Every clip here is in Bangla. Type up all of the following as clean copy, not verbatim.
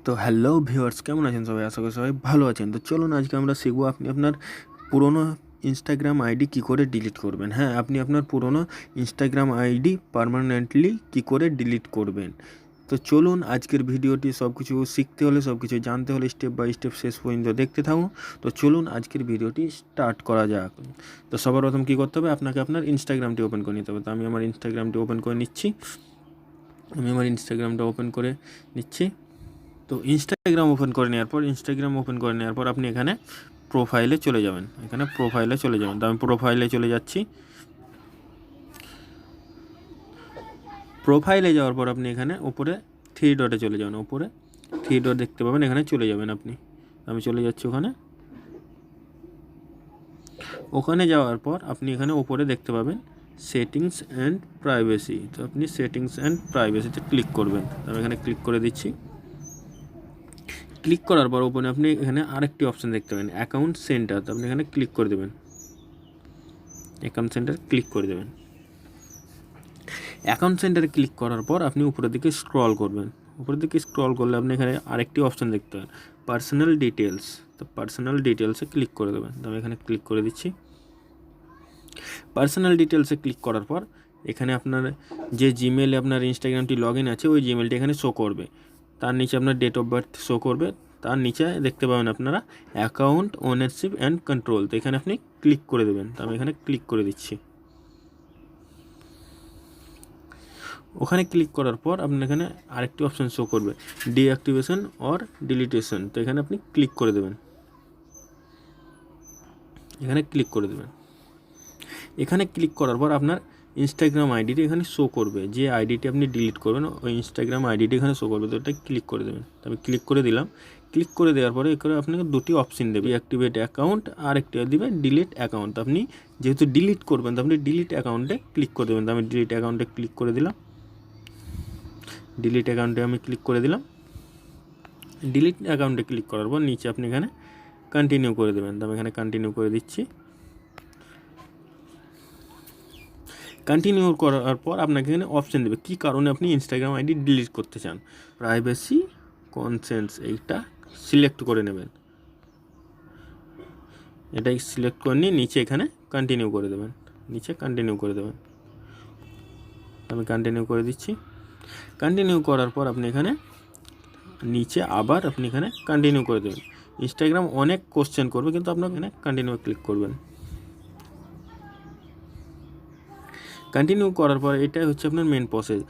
তো হ্যালো ভিউয়ার্স, কেমন আছেন সবাই? আশা করি সবাই ভালো আছেন। তো চলুন আজকে আমরা শিখবো আপনি আপনার পুরনো ইনস্টাগ্রাম আইডি কী করে ডিলিট করবেন। হ্যাঁ, আপনি আপনার পুরনো ইনস্টাগ্রাম আইডি পার্মানেন্টলি কী করে ডিলিট করবেন। তো চলুন আজকের ভিডিওটি সব কিছু শিখতে হলে, সব কিছু জানতে হলে স্টেপ বাই স্টেপ শেষ পর্যন্ত দেখতে থাকুন। তো চলুন আজকের ভিডিওটি স্টার্ট করা যাক। তো সবার প্রথম কী করতে হবে, আপনাকে আপনার ইনস্টাগ্রামটি ওপেন করে নিতে হবে। তো আমি আমার ইনস্টাগ্রামটি ওপেন করে নিচ্ছি। তো ইনস্টাগ্রাম ওপেন করে নেওয়ার পর আপনি এখানে প্রোফাইলে চলে যাবেন। তো আমি প্রোফাইলে চলে যাচ্ছি। প্রোফাইলে যাওয়ার পর আপনি এখানে উপরে থ্রি ডটে চলে যাবেন। উপরে থ্রি ডট দেখতে পাবেন, এখানে চলে যাবেন আপনি। আমি চলে যাচ্ছি ওখানে যাওয়ার পর আপনি এখানে উপরে দেখতে পাবেন সেটিংস অ্যান্ড প্রাইভেসি। তো আপনি সেটিংস অ্যান্ড প্রাইভেসিতে ক্লিক করবেন। আমি এখানে ক্লিক করে দিচ্ছি। ক্লিক করার পর ওপেনে আপনি এখানে আরেকটি অপশান দেখতে পাবেন অ্যাকাউন্ট সেন্টার। তো আপনি এখানে ক্লিক করে দেবেন। অ্যাকাউন্ট সেন্টারে ক্লিক করার পর আপনি উপরের দিকে স্ক্রল করবেন। করলে আপনি এখানে আরেকটি অপশান দেখতে পাবেন পার্সোনাল ডিটেলস। তো পার্সোনাল ডিটেলসে ক্লিক করে দেবেন। তো আমি এখানে ক্লিক করে দিচ্ছি। পার্সোনাল ডিটেলসে ক্লিক করার পর এখানে আপনার যে জিমেলে আপনার ইনস্টাগ্রামটি লগ ইন আছে ওই জিমেলটি এখানে শো করবে। তার নিচে আপনার ডেট অফ বার্থ শো করবে। তার নিচে দেখতে পাবেন আপনারা অ্যাকাউন্ট ওনারশিপ অ্যান্ড কন্ট্রোল। তো এখানে আপনি ক্লিক করে দেবেন। তো আমি এখানে ক্লিক করে দিচ্ছি। ওখানে ক্লিক করার পর আপনার এখানে আরেকটি অপশান শো করবে ডিঅ্যাক্টিভেশন অর ডিলিটেশন। তো এখানে আপনি ক্লিক করে দেবেন। এখানে ক্লিক করার পর আপনার ইনস্টাগ্রাম আইডিটি এখানে শো করবে। যে আইডিটি আপনি ডিলিট করবেন ওই ইনস্টাগ্রাম আইডিটি এখানে শো করবে। তো এটা ক্লিক করে দেবেন। তো আমি ক্লিক করে দিলাম। ক্লিক করে দেওয়ার পরে এখানে আপনাকে দুটি অপশন দেবে অ্যাক্টিভেট অ্যাকাউন্ট আর একটি দেবে ডিলিট অ্যাকাউন্ট। আপনি যেহেতু ডিলিট করবেন তো আপনি ডিলিট অ্যাকাউন্টে ক্লিক করে দেবেন। তো আমি ডিলিট অ্যাকাউন্টে ক্লিক করে দিলাম। ডিলিট অ্যাকাউন্টে ক্লিক করার পর নিচে আপনি এখানে কন্টিনিউ করে দেবেন। তো আমি এখানে কন্টিনিউ করে দিচ্ছি। কন্টিনিউ করার পর আপনাকে এখানে অপশান দেবে কী কারণে আপনি ইনস্টাগ্রাম আইডি ডিলিট করতে চান। প্রাইভেসি কনসেন্টস এইটা সিলেক্ট করে নেবেন। এটাই সিলেক্ট করে নিয়ে নিচে এখানে কন্টিনিউ করে দেবেন। আমি কন্টিনিউ করে দিচ্ছি। কন্টিনিউ করার পর আপনি এখানে নিচে আবার আপনি এখানে কন্টিনিউ করে দেবেন। ইনস্টাগ্রাম অনেক কোশ্চেন করবে কিন্তু আপনাকে এখানে কন্টিনিউ ক্লিক করবেন। কন্টিনিউ করার পর এটাই হচ্ছে আপনার মেন প্রসেস।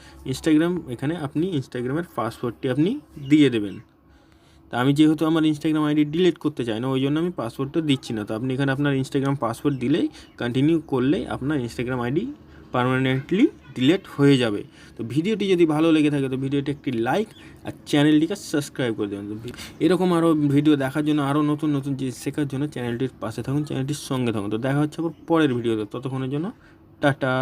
এখানে আপনি ইনস্টাগ্রামের পাসওয়ার্ডটি আপনি দিয়ে দেবেন। তা আমি যেহেতু আমার ইনস্টাগ্রাম আইডি ডিলিট করতে চাই না ওই জন্য আমি পাসওয়ার্ডটা দিচ্ছি না। তো আপনি এখানে আপনার ইনস্টাগ্রাম পাসওয়ার্ড দিলেই কন্টিনিউ করলেই আপনার ইনস্টাগ্রাম আইডি পার্মানেন্টলি ডিলিট হয়ে যাবে। তো ভিডিওটি যদি ভালো লেগে থাকে তো ভিডিওটি একটি লাইক আর চ্যানেলটিকে সাবস্ক্রাইব করে দেবেন। এরকম আরও ভিডিও দেখার জন্য আরও নতুন নতুন জিনিস শেখার জন্য চ্যানেলটির পাশে থাকুন, চ্যানেলটির সঙ্গে থাকুন। তো দেখা হচ্ছে আবার পরের ভিডিওতে। ততক্ষণের জন্য টাটা।